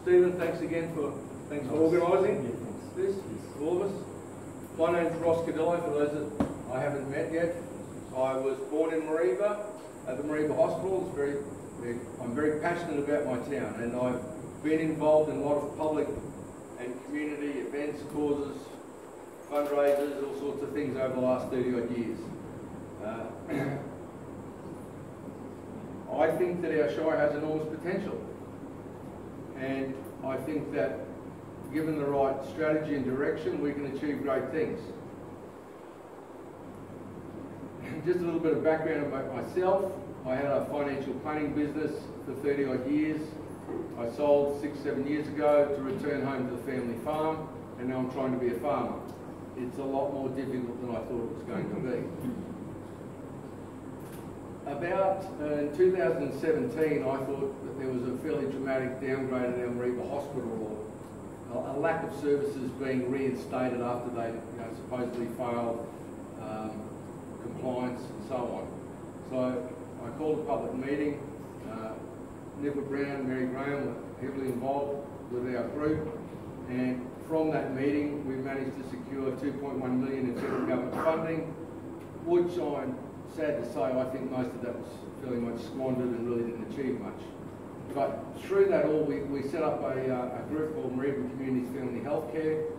Stephen, thanks for organising this, all of us. My name's Cardillo, for those that I haven't met yet. I was born in Mareeba, at the Mareeba Hospital. I'm very passionate about my town, and I've been involved in a lot of public and community events, causes, fundraisers, all sorts of things over the last 30 odd years. I think that our shire has enormous potential, and I think that given the right strategy and direction, we can achieve great things. Just a little bit of background about myself. I had a financial planning business for 30 odd years. I sold 6-7 years ago to return home to the family farm, and now I'm trying to be a farmer. It's a lot more difficult than I thought it was going to be. About in 2017, I thought that there was a fairly dramatic downgrade in our Mareeba Hospital, or a lack of services being reinstated after they supposedly failed compliance and so on. So I called a public meeting. Nicola Brown, Mary Graham were heavily involved with our group, and from that meeting we managed to secure 2.1 million in federal government funding, which I'm sad to say I think most of that was fairly much squandered and really didn't achieve much. But through that all, we set up a group called Mareeba Communities Family Healthcare,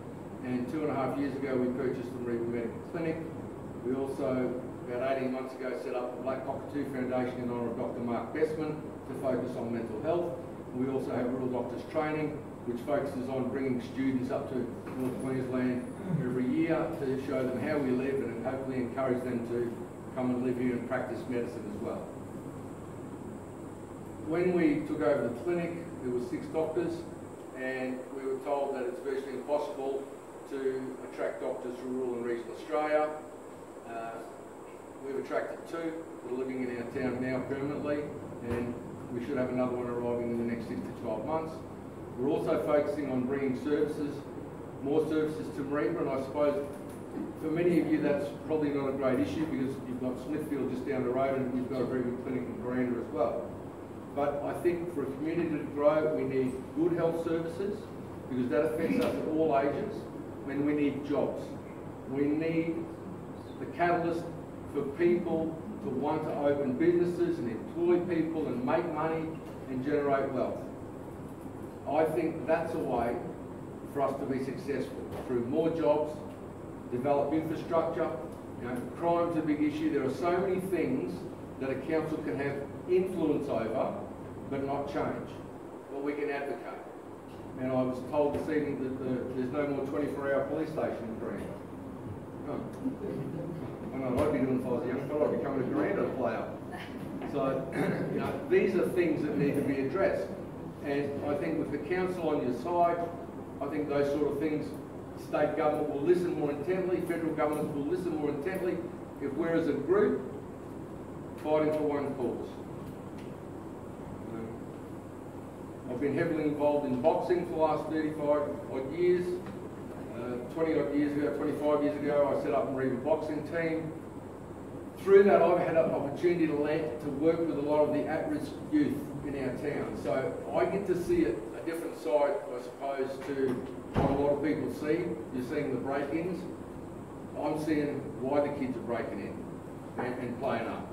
and 2.5 years ago we purchased the Mareeba Medical Clinic. We also, about 18 months ago, set up the Black Cockatoo Foundation in honour of Dr. Mark Bestman to focus on mental health. We also have Rural Doctors Training, which focuses on bringing students up to North Queensland every year to show them how we live and hopefully encourage them to come and live here and practice medicine as well. When we took over the clinic, there were 6 doctors, and we were told that it's virtually impossible to attract doctors from rural and regional Australia. We've attracted 2 that are living in our town now permanently, and we should have another one arriving in the next 6 to 12 months. We're also focusing on bringing more services to Mareeba, and I suppose for many of you that's probably not a great issue because you've got Smithfield just down the road and we've got a very good clinic in Miranda as well. But I think for a community to grow, we need good health services because that affects us at all ages, and we need jobs. We need the catalyst for people to want to open businesses and employ people and make money and generate wealth. I think that's a way for us to be successful, through more jobs, develop infrastructure. Crime's a big issue. There are so many things that a council can have influence over but not change, but we can advocate. And I was told this evening that there's no more 24-hour police station in Miranda. I know what I'd be doing if I was a young fellow. I'd be coming to Miranda to play up. So, these are things that need to be addressed. And I think with the council on your side, I think those sort of things, state government will listen more intently, federal government will listen more intently if we're as a group fighting for one cause. I've been heavily involved in boxing for the last 35 odd years. 20 odd years ago, 25 years ago, I set up a Mareeba boxing team. Through that, I've had an opportunity to work with a lot of the at-risk youth in our town. So I get to see a different side, I suppose, to what a lot of people see. You're seeing the break-ins. I'm seeing why the kids are breaking in and playing up.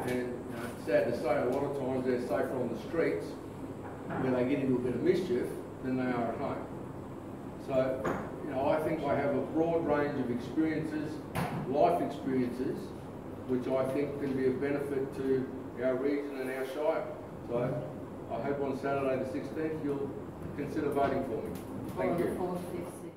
And it's sad to say, a lot of times they're safer on the streets where they get into a bit of mischief than they are at home. So, I think I have a broad range of experiences, life experiences, which I think can be of benefit to our region and our shire. So I hope on Saturday the 16th you'll consider voting for me. Thank you.